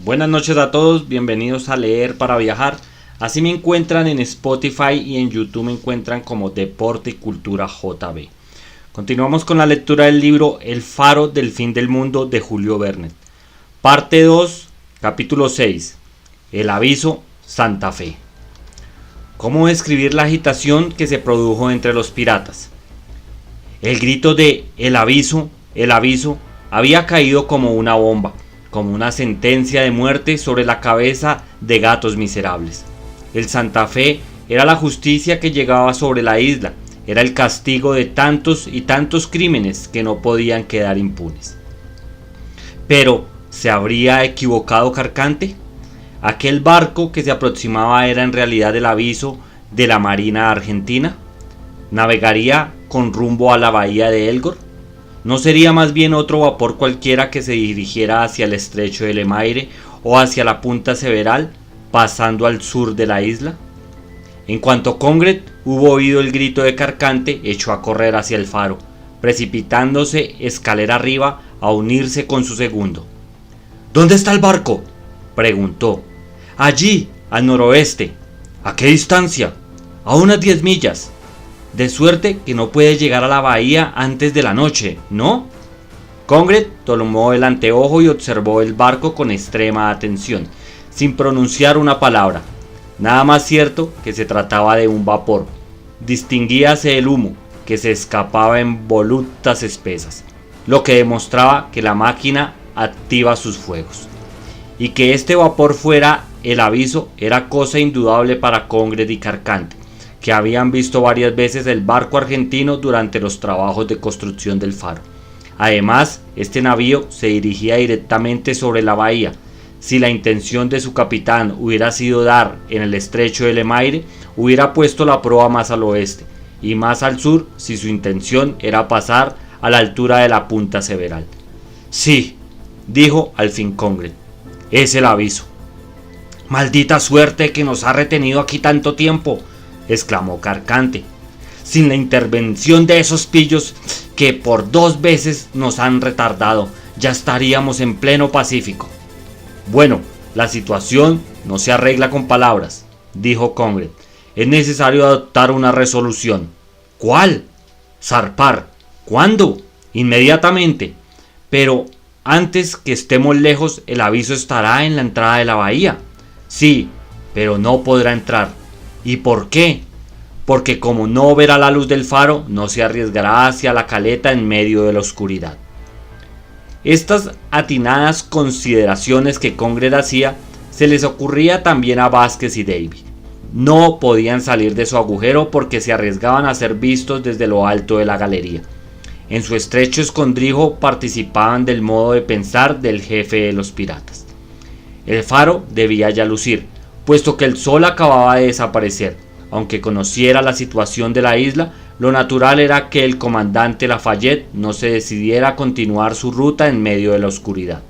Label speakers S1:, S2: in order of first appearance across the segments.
S1: Buenas noches a todos, bienvenidos a Leer para Viajar. Así me encuentran en Spotify y en YouTube me encuentran como Deporte y Cultura JB. Continuamos con la lectura del libro El Faro del Fin del Mundo de Julio Verne. Parte 2, capítulo 6. El aviso, Santa Fe. ¿Cómo describir la agitación que se produjo entre los piratas? El grito de el aviso, había caído como una bomba, como una sentencia de muerte sobre la cabeza de gatos miserables. El Santa Fe era la justicia que llegaba sobre la isla, era el castigo de tantos y tantos crímenes que no podían quedar impunes. Pero, ¿se habría equivocado Carcante? ¿Aquel barco que se aproximaba era en realidad el aviso de la Marina Argentina? ¿Navegaría con rumbo a la bahía de Elgor? ¿No sería más bien otro vapor cualquiera que se dirigiera hacia el estrecho de Le Maire o hacia la punta Several, pasando al sur de la isla? En cuanto Congret hubo oído el grito de Carcante, echó a correr hacia el faro, precipitándose escalera arriba a unirse con su segundo. ¿Dónde está el barco?, preguntó. Allí, al noroeste. ¿A qué distancia? A unas 10 millas. De suerte que no puede llegar a la bahía antes de la noche, ¿no? Congret tomó el anteojo y observó el barco con extrema atención, sin pronunciar una palabra. Nada más cierto que se trataba de un vapor. Distinguíase el humo que se escapaba en volutas espesas, lo que demostraba que la máquina activa sus fuegos. Y que este vapor fuera el aviso era cosa indudable para Congret y Carcante, que habían visto varias veces el barco argentino durante los trabajos de construcción del faro. Además, este navío se dirigía directamente sobre la bahía. Si la intención de su capitán hubiera sido dar en el estrecho de Le Maire, hubiera puesto la proa más al oeste, y más al sur si su intención era pasar a la altura de la punta Several. Sí, dijo al fin Congret, es el aviso. Maldita suerte que nos ha retenido aquí tanto tiempo, exclamó Carcante. Sin la intervención de esos pillos que por 2 veces nos han retardado, ya estaríamos en pleno Pacífico. Bueno, la situación no se arregla con palabras, dijo Congret. Es necesario adoptar una resolución. ¿Cuál? Zarpar. ¿Cuándo? Inmediatamente. Pero antes que estemos lejos, el aviso estará en la entrada de la bahía. Sí, pero no podrá entrar. ¿Y por qué? Porque como no verá la luz del faro, no se arriesgará hacia la caleta en medio de la oscuridad. Estas atinadas consideraciones que Congret hacía se les ocurría también a Vázquez y Davy. No podían salir de su agujero porque se arriesgaban a ser vistos desde lo alto de la galería. En su estrecho escondrijo participaban del modo de pensar del jefe de los piratas. El faro debía ya lucir, puesto que el sol acababa de desaparecer. Aunque conociera la situación de la isla, lo natural era que el comandante Lafayette no se decidiera a continuar su ruta en medio de la oscuridad.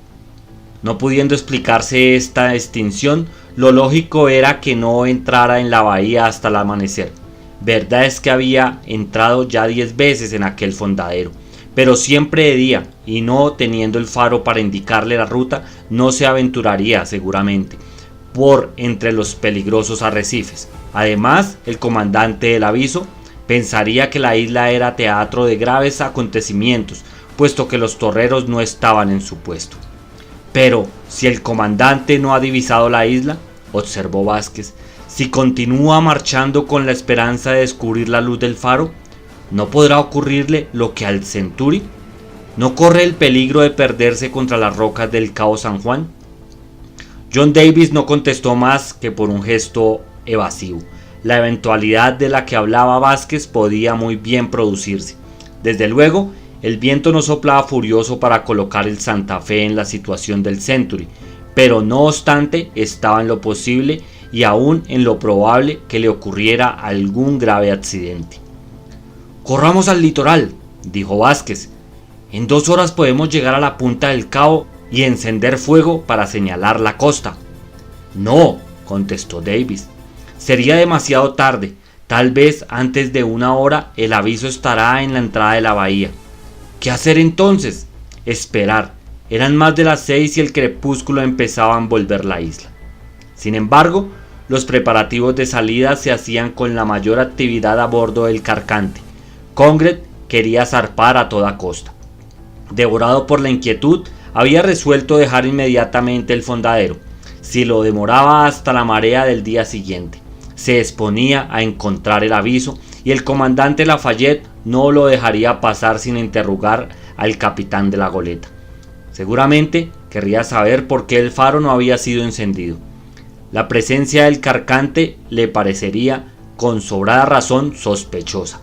S1: No pudiendo explicarse esta extinción, lo lógico era que no entrara en la bahía hasta el amanecer. Verdad es que había entrado ya 10 veces en aquel fondadero, pero siempre de día, y no teniendo el faro para indicarle la ruta, no se aventuraría seguramente por entre los peligrosos arrecifes. Además, el comandante del aviso pensaría que la isla era teatro de graves acontecimientos, puesto que los torreros no estaban en su puesto. Pero, si el comandante no ha divisado la isla, observó Vázquez, si continúa marchando con la esperanza de descubrir la luz del faro, ¿no podrá ocurrirle lo que al Centuri? ¿No corre el peligro de perderse contra las rocas del Cabo San Juan? John Davis no contestó más que por un gesto evasivo. La eventualidad de la que hablaba Vázquez podía muy bien producirse. Desde luego, el viento no soplaba furioso para colocar el Santa Fe en la situación del Century, pero no obstante estaba en lo posible y aún en lo probable que le ocurriera algún grave accidente. «Corramos al litoral», dijo Vázquez. «En 2 horas podemos llegar a la punta del cabo y encender fuego para señalar la costa». «No», contestó Davis. «Sería demasiado tarde. Tal vez antes de 1 hora el aviso estará en la entrada de la bahía». «¿Qué hacer entonces?» «Esperar. Eran más de las 6 y el crepúsculo empezaba a envolver la isla. Sin embargo, los preparativos de salida se hacían con la mayor actividad a bordo del Carcante. Congred quería zarpar a toda costa. Devorado por la inquietud, había resuelto dejar inmediatamente el fondadero. Si lo demoraba hasta la marea del día siguiente, se exponía a encontrar el aviso y el comandante Lafayette no lo dejaría pasar sin interrogar al capitán de la goleta. Seguramente querría saber por qué el faro no había sido encendido. La presencia del Carcante le parecería, con sobrada razón, sospechosa.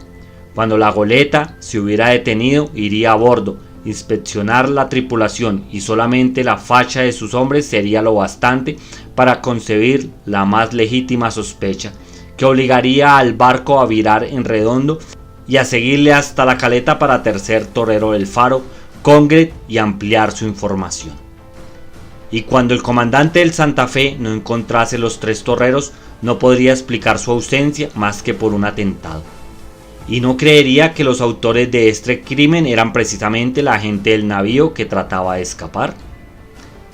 S1: Cuando la goleta se hubiera detenido, iría a bordo, inspeccionar la tripulación y solamente la facha de sus hombres sería lo bastante para concebir la más legítima sospecha, que obligaría al barco a virar en redondo y a seguirle hasta la caleta para tercer torero del faro, Congred, y ampliar su información. Y cuando el comandante del Santa Fe no encontrase los 3 torreros, no podría explicar su ausencia más que por un atentado. Y no creería que los autores de este crimen eran precisamente la gente del navío que trataba de escapar.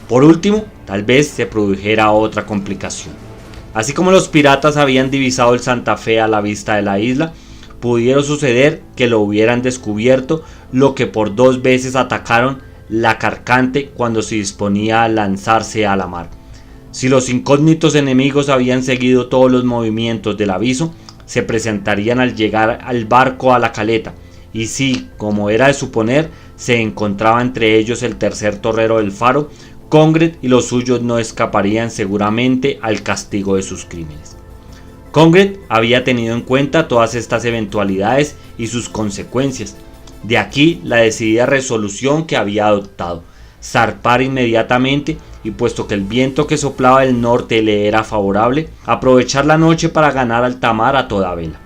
S1: Por último, tal vez se produjera otra complicación. Así como los piratas habían divisado el Santa Fe a la vista de la isla, pudieron suceder que lo hubieran descubierto, lo que por 2 veces atacaron la Carcante cuando se disponía a lanzarse a la mar. Si los incógnitos enemigos habían seguido todos los movimientos del aviso, se presentarían al llegar al barco a la caleta, y si, como era de suponer, se encontraba entre ellos el tercer torrero del faro, Congred y los suyos no escaparían seguramente al castigo de sus crímenes. Congred había tenido en cuenta todas estas eventualidades y sus consecuencias. De aquí la decidida resolución que había adoptado: zarpar inmediatamente y, puesto que el viento que soplaba del norte le era favorable, aprovechar la noche para ganar alta mar a toda vela.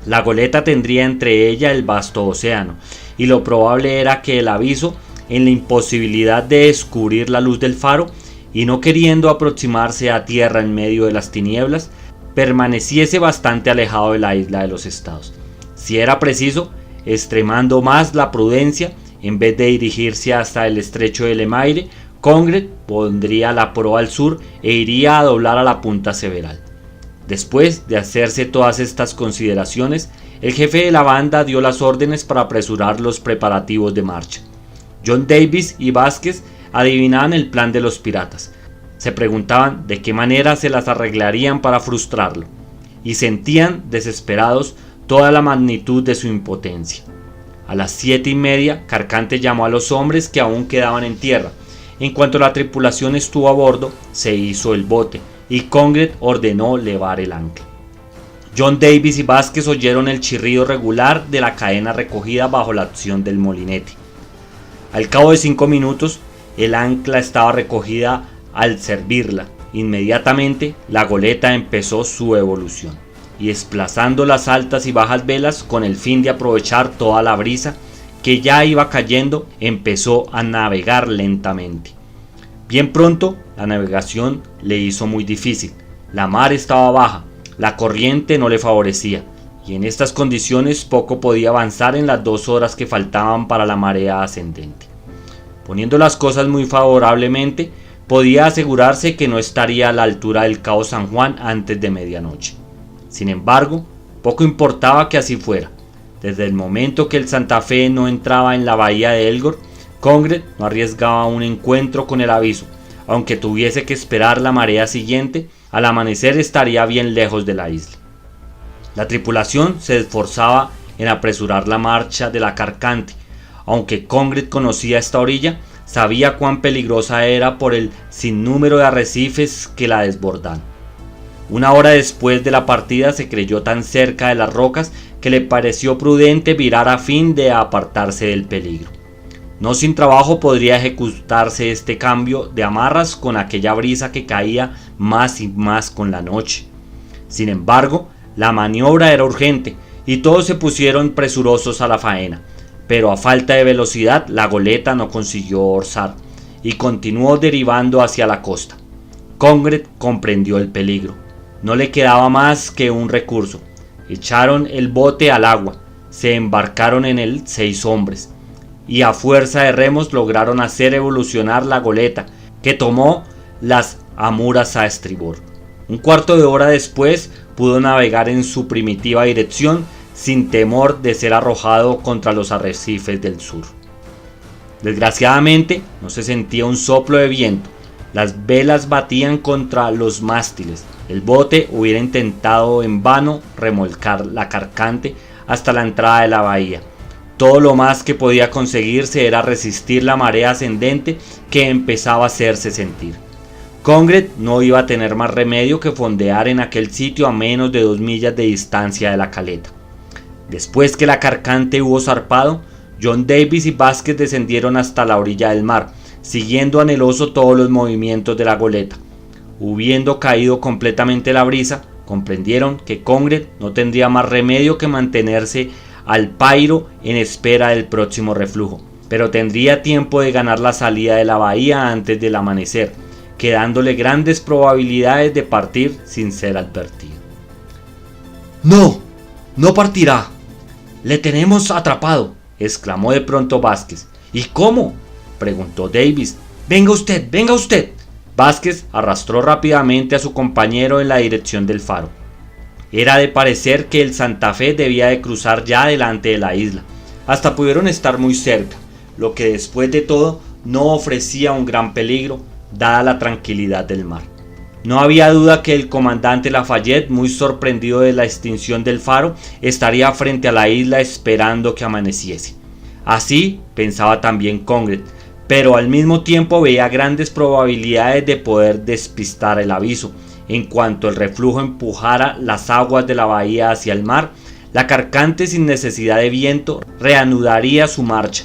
S1: La goleta tendría entre ella el vasto océano, y lo probable era que el aviso, en la imposibilidad de descubrir la luz del faro y no queriendo aproximarse a tierra en medio de las tinieblas, permaneciese bastante alejado de la isla de los Estados. Si era preciso, extremando más la prudencia, en vez de dirigirse hasta el estrecho de Le Maire, Congred pondría la proa al sur e iría a doblar a la punta Several. Después de hacerse todas estas consideraciones, el jefe de la banda dio las órdenes para apresurar los preparativos de marcha. John Davis y Vázquez adivinaban el plan de los piratas. Se preguntaban de qué manera se las arreglarían para frustrarlo, y sentían desesperados toda la magnitud de su impotencia. A las 7:30, Carcante llamó a los hombres que aún quedaban en tierra. En cuanto la tripulación estuvo a bordo, se hizo el bote, y Congred ordenó levar el ancla. John Davis y Vázquez oyeron el chirrido regular de la cadena recogida bajo la acción del molinete. Al cabo de 5 minutos, el ancla estaba recogida. Al servirla, inmediatamente la goleta empezó su evolución, y desplazando las altas y bajas velas con el fin de aprovechar toda la brisa que ya iba cayendo, empezó a navegar lentamente. Bien pronto la navegación le hizo muy difícil. La mar estaba baja, la corriente no le favorecía, y en estas condiciones poco podía avanzar en las 2 horas que faltaban para la marea ascendente. Poniendo las cosas muy favorablemente, podía asegurarse que no estaría a la altura del Cabo San Juan antes de medianoche. Sin embargo, poco importaba que así fuera. Desde el momento que el Santa Fe no entraba en la bahía de Elgor, Congred no arriesgaba un encuentro con el aviso. Aunque tuviese que esperar la marea siguiente, al amanecer estaría bien lejos de la isla. La tripulación se esforzaba en apresurar la marcha de la Carcante. Aunque Congred conocía esta orilla, sabía cuán peligrosa era por el sinnúmero de arrecifes que la desbordan. 1 hora después de la partida se creyó tan cerca de las rocas que le pareció prudente virar a fin de apartarse del peligro. No sin trabajo podría ejecutarse este cambio de amarras con aquella brisa que caía más y más con la noche. Sin embargo, la maniobra era urgente y todos se pusieron presurosos a la faena. Pero a falta de velocidad la goleta no consiguió orzar y continuó derivando hacia la costa. Congred comprendió el peligro. No le quedaba más que un recurso. Echaron el bote al agua. Se embarcaron en él 6 hombres. y a fuerza de remos lograron hacer evolucionar la goleta, que tomó las amuras a estribor. Un cuarto de hora después pudo navegar en su primitiva dirección sin temor de ser arrojado contra los arrecifes del sur. Desgraciadamente no se sentía un soplo de viento, las velas batían contra los mástiles, el bote hubiera intentado en vano remolcar la carcante hasta la entrada de la bahía. Todo lo más que podía conseguirse era resistir la marea ascendente que empezaba a hacerse sentir. Congred no iba a tener más remedio que fondear en aquel sitio a menos de 2 millas de distancia de la caleta. Después que la carcante hubo zarpado, John Davis y Vázquez descendieron hasta la orilla del mar, siguiendo anheloso todos los movimientos de la goleta. Habiendo caído completamente la brisa, comprendieron que Congred no tendría más remedio que mantenerse al pairo en espera del próximo reflujo, pero tendría tiempo de ganar la salida de la bahía antes del amanecer, quedándole grandes probabilidades de partir sin ser advertido. ¡No! ¡No partirá! ¡Le tenemos atrapado!, exclamó de pronto Vázquez. ¿Y cómo?, preguntó Davis. ¡Venga usted! ¡Venga usted! Vázquez arrastró rápidamente a su compañero en la dirección del faro. Era de parecer que el Santa Fe debía de cruzar ya delante de la isla. Hasta pudieron estar muy cerca, lo que después de todo no ofrecía un gran peligro, dada la tranquilidad del mar. No había duda que el comandante Lafayette, muy sorprendido de la extinción del faro, estaría frente a la isla esperando que amaneciese. Así pensaba también Congred, pero al mismo tiempo veía grandes probabilidades de poder despistar el aviso. En cuanto el reflujo empujara las aguas de la bahía hacia el mar, la carcante, sin necesidad de viento, reanudaría su marcha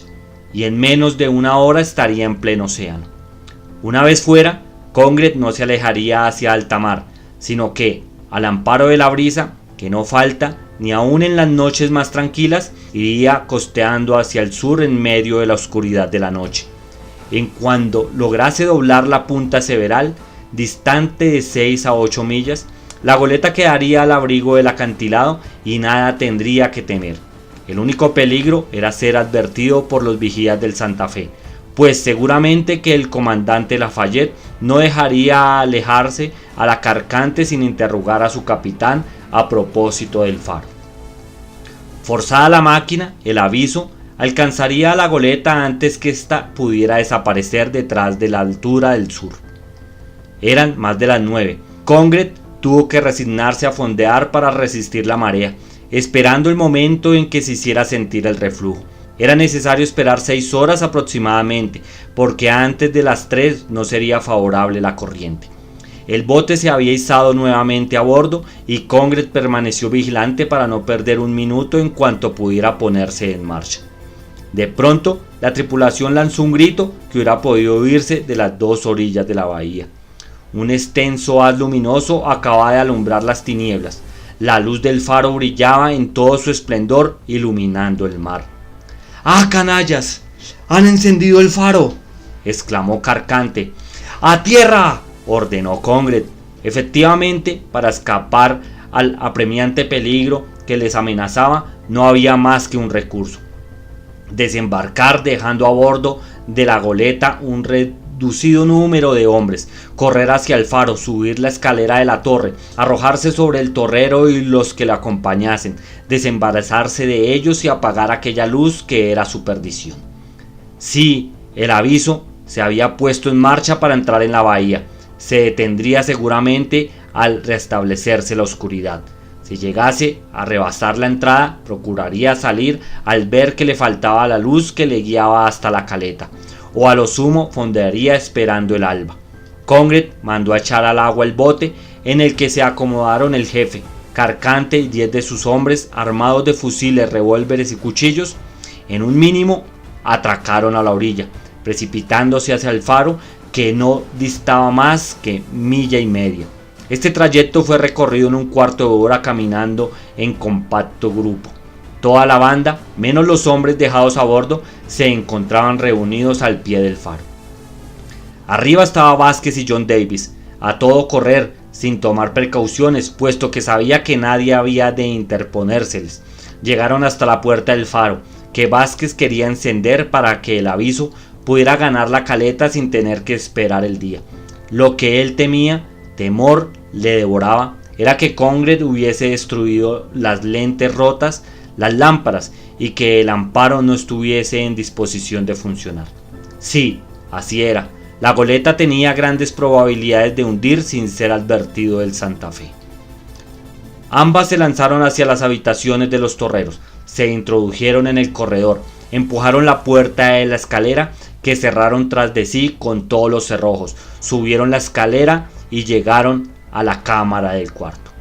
S1: y en menos de una hora estaría en pleno océano. Una vez fuera, Congred no se alejaría hacia alta mar, sino que, al amparo de la brisa, que no falta, ni aun en las noches más tranquilas, iría costeando hacia el sur en medio de la oscuridad de la noche. En cuanto lograse doblar la punta Several, distante de 6 a 8 millas, la goleta quedaría al abrigo del acantilado y nada tendría que temer. El único peligro era ser advertido por los vigías del Santa Fe, pues seguramente que el comandante Lafayette no dejaría alejarse a la carcante sin interrogar a su capitán a propósito del faro. Forzada la máquina, el aviso alcanzaría a la goleta antes que ésta pudiera desaparecer detrás de la altura del sur. Eran más de las 9. Congred tuvo que resignarse a fondear para resistir la marea, esperando el momento en que se hiciera sentir el reflujo. Era necesario esperar 6 horas aproximadamente, porque antes de las 3 no sería favorable la corriente. El bote se había izado nuevamente a bordo y Congred permaneció vigilante para no perder un minuto en cuanto pudiera ponerse en marcha. De pronto, la tripulación lanzó un grito que hubiera podido oírse de las 2 orillas de la bahía. Un extenso haz luminoso acababa de alumbrar las tinieblas. La luz del faro brillaba en todo su esplendor, iluminando el mar. ¡Ah, canallas! ¡Han encendido el faro!, exclamó Carcante. ¡A tierra!, ordenó Congred. Efectivamente, para escapar al apremiante peligro que les amenazaba, no había más que un recurso: desembarcar dejando a bordo de la goleta un reducido número de hombres, correr hacia el faro, subir la escalera de la torre, arrojarse sobre el torrero y los que le acompañasen, desembarazarse de ellos y apagar aquella luz que era su perdición. Sí, el aviso se había puesto en marcha para entrar en la bahía. Se detendría seguramente al restablecerse la oscuridad. Si llegase a rebasar la entrada, procuraría salir al ver que le faltaba la luz que le guiaba hasta la caleta, o a lo sumo fondearía esperando el alba. Congred mandó a echar al agua el bote, en el que se acomodaron el jefe, Carcante y 10 de sus hombres armados de fusiles, revólveres y cuchillos. En un mínimo atracaron a la orilla, precipitándose hacia el faro, que no distaba más que 1,5 millas. Este trayecto fue recorrido en un cuarto de hora caminando en compacto grupo. Toda la banda, menos los hombres dejados a bordo, se encontraban reunidos al pie del faro. Arriba estaba Vázquez y John Davis, a todo correr, sin tomar precauciones, puesto que sabía que nadie había de interponérseles. Llegaron hasta la puerta del faro. que Vázquez quería encender para que el aviso pudiera ganar la caleta sin tener que esperar el día. Lo que él temía, temor le devoraba, era que Congred hubiese destruido las lentes rotas, las lámparas, y que el amparo no estuviese en disposición de funcionar. Sí, así era. La goleta tenía grandes probabilidades de hundir sin ser advertido del Santa Fe. Ambas se lanzaron hacia las habitaciones de los torreros, se introdujeron en el corredor, empujaron la puerta de la escalera que cerraron tras de sí con todos los cerrojos, subieron la escalera y llegaron a la cámara del cuarto.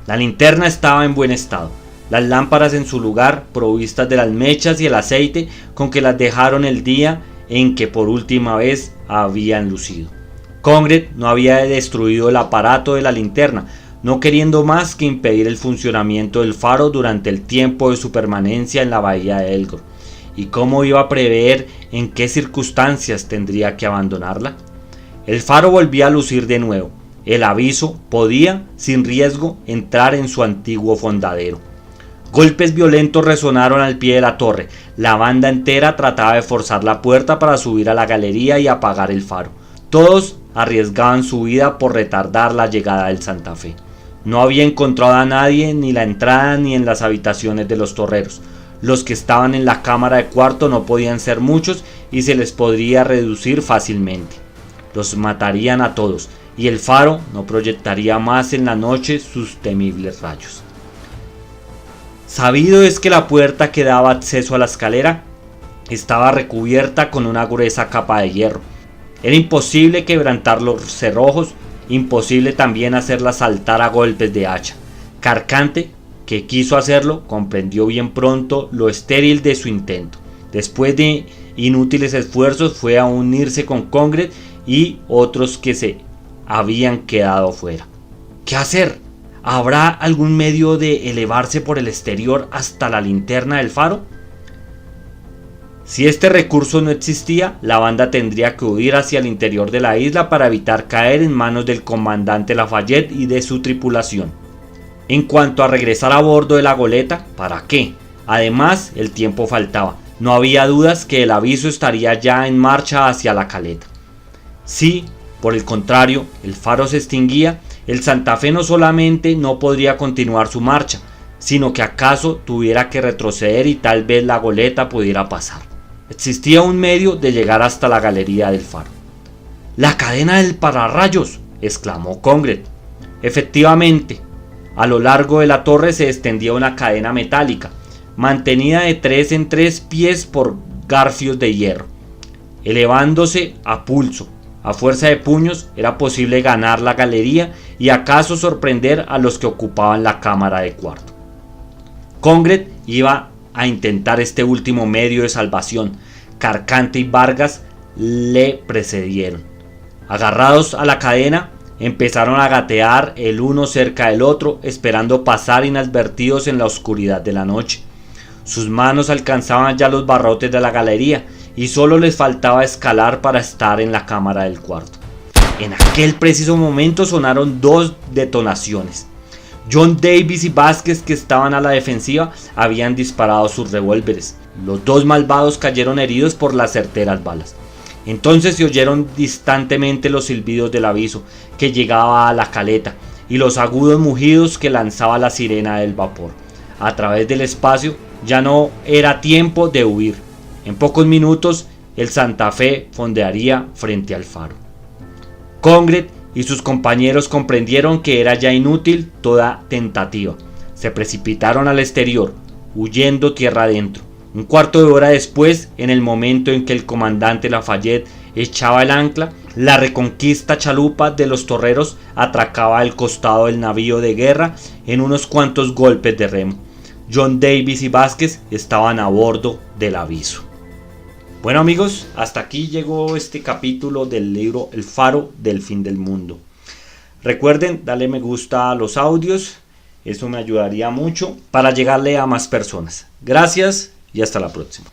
S1: La linterna estaba en buen estado, las lámparas en su lugar, provistas de las mechas y el aceite con que las dejaron el día en que por última vez habían lucido. Congred no había destruido el aparato de la linterna, no queriendo más que impedir el funcionamiento del faro durante el tiempo de su permanencia en la bahía de Elgor. ¿Y cómo iba a prever en qué circunstancias tendría que abandonarla? El faro volvía a lucir de nuevo. El aviso podía, sin riesgo, entrar en su antiguo fondadero. Golpes violentos resonaron al pie de la torre. La banda entera trataba de forzar la puerta para subir a la galería y apagar el faro. Todos arriesgaban su vida por retardar la llegada del Santa Fe. No había encontrado a nadie ni la entrada ni en las habitaciones de los torreros. Los que estaban en la cámara de cuarto no podían ser muchos y se les podría reducir fácilmente. Los matarían a todos y el faro no proyectaría más en la noche sus temibles rayos. Sabido es que la puerta que daba acceso a la escalera estaba recubierta con una gruesa capa de hierro. Era imposible quebrantar los cerrojos, imposible también hacerla saltar a golpes de hacha. Carcante, que quiso hacerlo, comprendió bien pronto lo estéril de su intento. Después de inútiles esfuerzos fue a unirse con Congred y otros que se habían quedado fuera. ¿Qué hacer? ¿Habrá algún medio de elevarse por el exterior hasta la linterna del faro? Si este recurso no existía, la banda tendría que huir hacia el interior de la isla para evitar caer en manos del comandante Lafayette y de su tripulación. En cuanto a regresar a bordo de la goleta, ¿para qué? Además, el tiempo faltaba. No había dudas que el aviso estaría ya en marcha hacia la caleta. Si, por el contrario, el faro se extinguía, el Santa Fe no solamente no podría continuar su marcha, sino que acaso tuviera que retroceder y tal vez la goleta pudiera pasar. Existía un medio de llegar hasta la galería del faro. ¡La cadena del pararrayos!, exclamó Congred. Efectivamente, a lo largo de la torre se extendía una cadena metálica, mantenida de 3 en 3 pies por garfios de hierro. Elevándose a pulso, a fuerza de puños, era posible ganar la galería y acaso sorprender a los que ocupaban la cámara de cuarto. Congred iba a intentar este último medio de salvación. Carcante y Vargas le precedieron. Agarrados a la cadena, empezaron a gatear el uno cerca del otro, esperando pasar inadvertidos en la oscuridad de la noche. Sus manos alcanzaban ya los barrotes de la galería y solo les faltaba escalar para estar en la cámara del cuarto. En aquel preciso momento sonaron 2 detonaciones. John Davis y Vázquez, que estaban a la defensiva, habían disparado sus revólveres. Los 2 malvados cayeron heridos por las certeras balas. Entonces se oyeron distantemente los silbidos del aviso que llegaba a la caleta y los agudos mugidos que lanzaba la sirena del vapor. A través del espacio ya no era tiempo de huir. En pocos minutos el Santa Fe fondearía frente al faro. Congred y sus compañeros comprendieron que era ya inútil toda tentativa. Se precipitaron al exterior, huyendo tierra adentro. Un cuarto de hora después, en el momento en que el comandante Lafayette echaba el ancla, la Reconquista chalupa de los torreros atracaba al costado del navío de guerra en unos cuantos golpes de remo. John Davis y Vázquez estaban a bordo del aviso. Bueno amigos, hasta aquí llegó este capítulo del libro El Faro del Fin del Mundo. Recuerden darle me gusta a los audios, eso me ayudaría mucho para llegarle a más personas. Gracias y hasta la próxima.